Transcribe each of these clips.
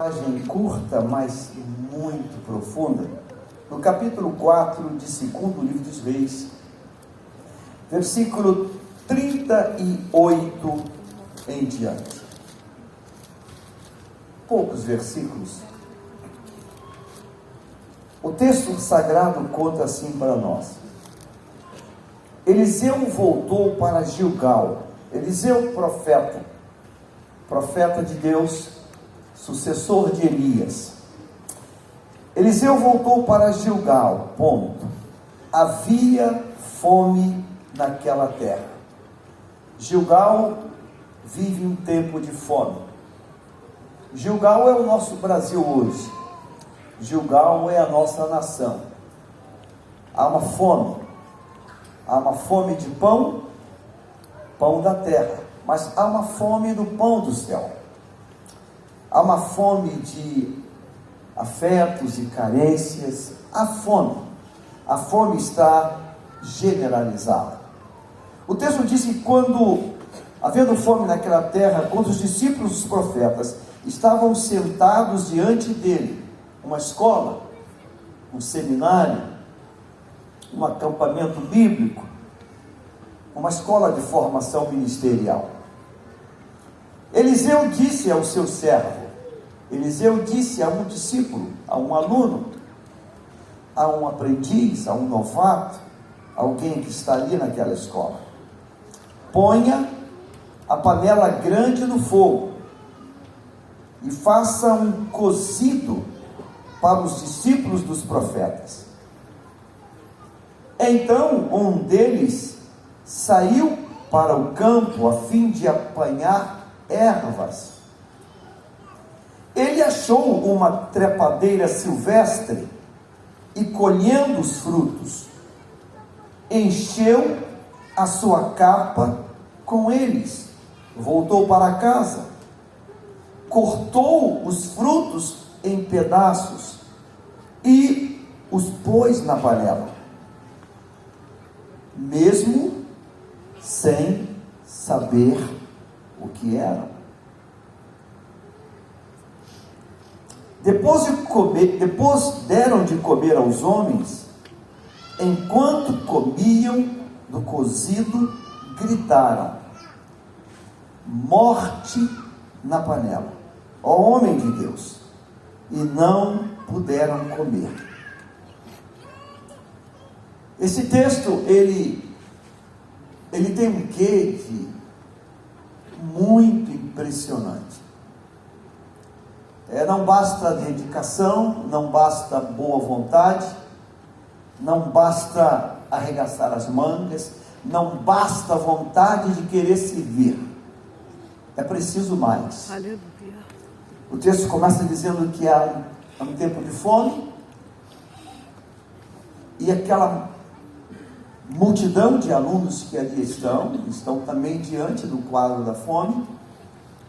Passagem curta, mas muito profunda, no capítulo 4 de 2º livro dos Reis, versículo 38 em diante. Poucos versículos. O texto sagrado conta assim para nós: Eliseu voltou para Gilgal. Eliseu, profeta de Deus, sucessor de Elias. Eliseu voltou para Gilgal, ponto. Havia fome naquela terra. Gilgal vive um tempo de fome. Gilgal é o nosso Brasil hoje. Gilgal é a nossa nação. Há uma fome de pão da terra, mas há uma fome do pão do céu. Há uma fome de afetos e carências. A fome está generalizada. O texto diz que quando, havendo fome naquela terra, quando os discípulos dos profetas estavam sentados diante dele, uma escola, um seminário, um acampamento bíblico, uma escola de formação ministerial, Eliseu disse ao seu servo, Eliseu disse a um discípulo, a um aluno, a um aprendiz, a um novato, alguém que está ali naquela escola: ponha a panela grande no fogo e faça um cozido para os discípulos dos profetas. Então um deles saiu para o campo a fim de apanhar ervas. Ele achou uma trepadeira silvestre e, colhendo os frutos, encheu a sua capa com eles. Voltou para casa, cortou os frutos em pedaços e os pôs na panela, mesmo sem saber o que eram. Depois deram de comer aos homens. Enquanto comiam do cozido, gritaram: morte na panela, ó homem de Deus! E não puderam comer. Esse texto, ele tem um quê de muito impressionante. Não basta dedicação, não basta boa vontade, não basta arregaçar as mangas, não basta vontade de querer servir. É preciso mais. Aleluia. O texto começa dizendo que há um tempo de fome, e aquela multidão de alunos que ali estão também diante do quadro da fome,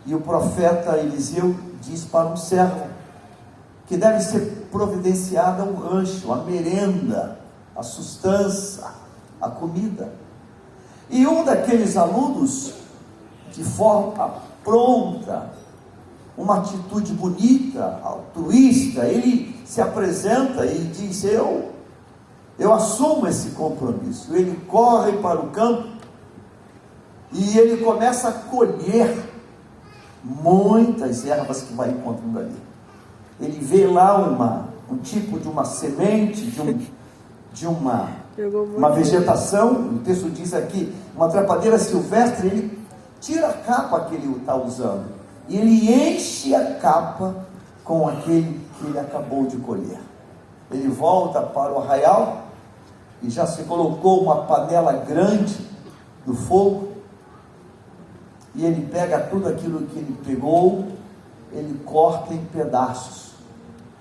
e o profeta Eliseu diz para um servo que deve ser providenciada o rancho, a merenda, a sustância, a comida. E um daqueles alunos, de forma pronta, uma atitude bonita, altruísta, ele se apresenta e diz: eu assumo esse compromisso. Ele corre para o campo e ele começa a colher muitas ervas que vai encontrando ali. Ele vê lá um tipo de uma semente, de uma vegetação. O texto diz aqui, uma trepadeira silvestre. Ele tira a capa que ele está usando e ele enche a capa com aquele que ele acabou de colher. Ele volta para o arraial e já se colocou uma panela grande no fogo, e ele pega tudo aquilo que ele pegou, ele corta em pedaços.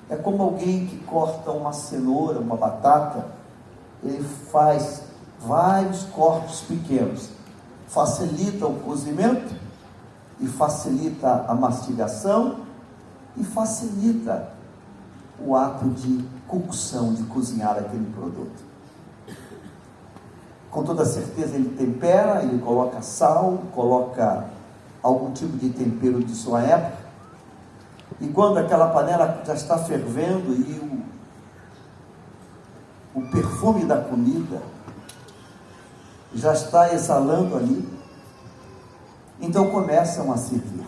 É como alguém que corta uma cenoura, uma batata. Ele faz vários cortes pequenos, facilita o cozimento, e facilita a mastigação, e facilita o ato de cocção, de cozinhar aquele produto. Com toda certeza ele tempera, ele coloca sal, coloca algum tipo de tempero de sua época, E quando aquela panela já está fervendo e o perfume da comida já está exalando ali, então começam a servir.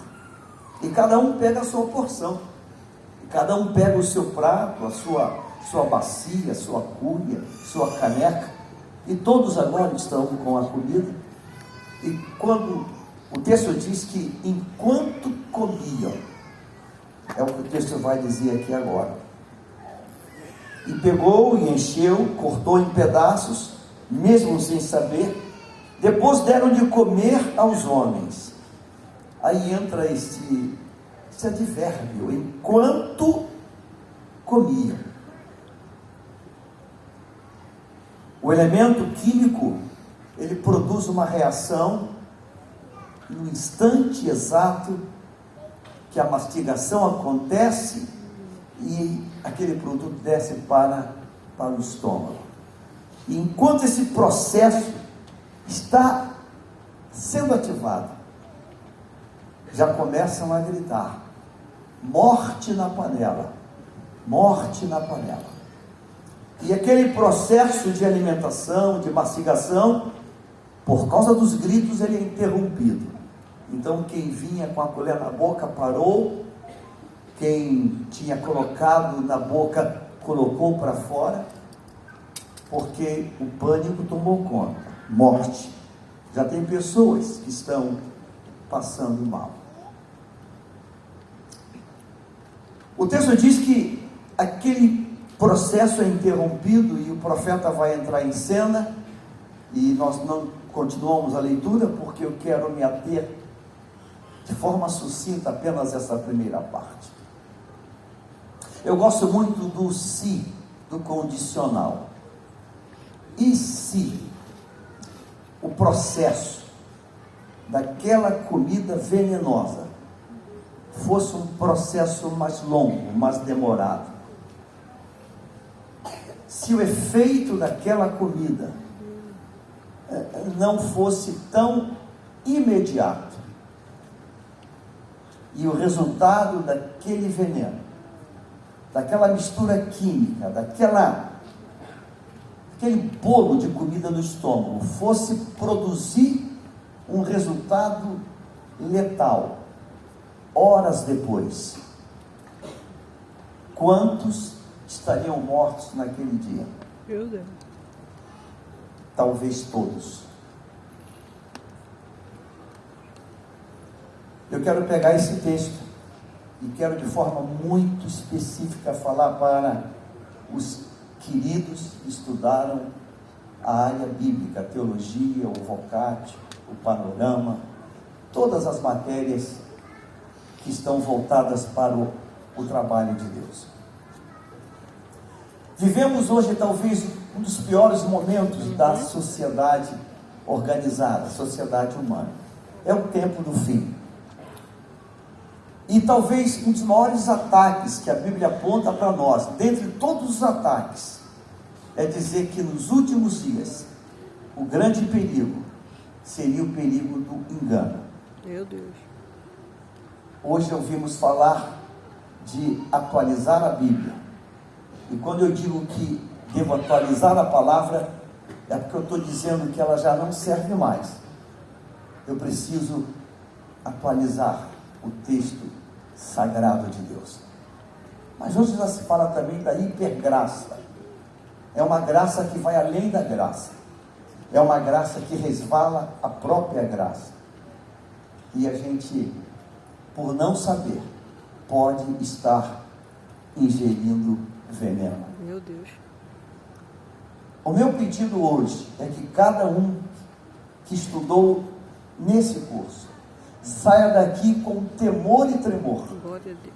E cada um pega a sua porção. E cada um pega o seu prato, a sua bacia, a sua cuia, sua caneca. E todos agora estão com a comida. E quando o texto diz que enquanto comiam, é o que o texto vai dizer aqui agora. E pegou e encheu, cortou em pedaços, mesmo sem saber. Depois deram de comer aos homens. Aí entra esse advérbio, enquanto comiam. O elemento químico, ele produz uma reação no instante exato que a mastigação acontece e aquele produto desce para o estômago. E enquanto esse processo está sendo ativado, já começam a gritar: morte na panela, morte na panela. E aquele processo de alimentação, de mastigação, por causa dos gritos, ele é interrompido. Então quem vinha com a colher na boca parou, quem tinha colocado na boca colocou para fora, porque o pânico tomou conta. Morte. Já tem pessoas que estão passando mal. O texto diz que aquele processo é interrompido e o profeta vai entrar em cena, e nós não continuamos a leitura porque eu quero me ater de forma sucinta apenas essa primeira parte. Eu gosto muito do se, do condicional. E se o processo daquela comida venenosa fosse um processo mais longo, mais demorado? Se o efeito daquela comida não fosse tão imediato, e o resultado daquele veneno, daquela mistura química, aquele bolo de comida no estômago, fosse produzir um resultado letal, horas depois, quantos estariam mortos naquele dia? Meu Deus. Talvez todos. Eu quero pegar esse texto e quero de forma muito específica falar para os queridos que estudaram a área bíblica, a teologia, o vocábulo, o panorama, todas as matérias que estão voltadas para o trabalho de Deus. Vivemos hoje talvez um dos piores momentos da sociedade organizada, sociedade humana. É o tempo do fim. E talvez um dos maiores ataques que a Bíblia aponta para nós, dentre todos os ataques, é dizer que nos últimos dias, o grande perigo seria o perigo do engano. Meu Deus. Hoje ouvimos falar de atualizar a Bíblia. E quando eu digo que devo atualizar a palavra, é porque eu estou dizendo que ela já não serve mais. Eu preciso atualizar o texto sagrado de Deus. Mas hoje já se fala também da hipergraça. É uma graça que vai além da graça. É uma graça que resvala a própria graça. E a gente, por não saber, pode estar ingerindo veneno. Meu Deus. O meu pedido hoje é que cada um que estudou nesse curso saia daqui com temor e tremor. Glória a Deus.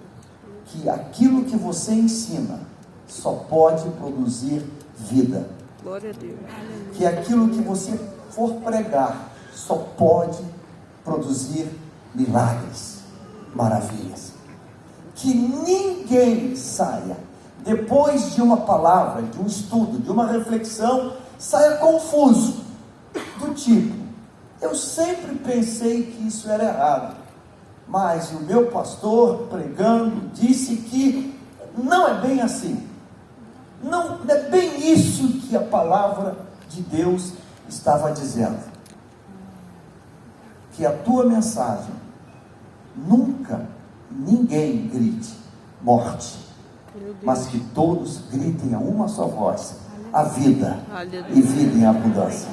Que aquilo que você ensina só pode produzir vida. Glória a Deus. Que aquilo que você for pregar só pode produzir milagres, maravilhas. Que ninguém saia, depois de uma palavra, de um estudo, de uma reflexão, saia confuso, do tipo: eu sempre pensei que isso era errado, mas o meu pastor pregando disse que não é bem assim. Não é bem isso que a palavra de Deus estava dizendo. Que a tua mensagem nunca ninguém grite morte, mas que todos gritem a uma só voz: a vida, e vida em abundância.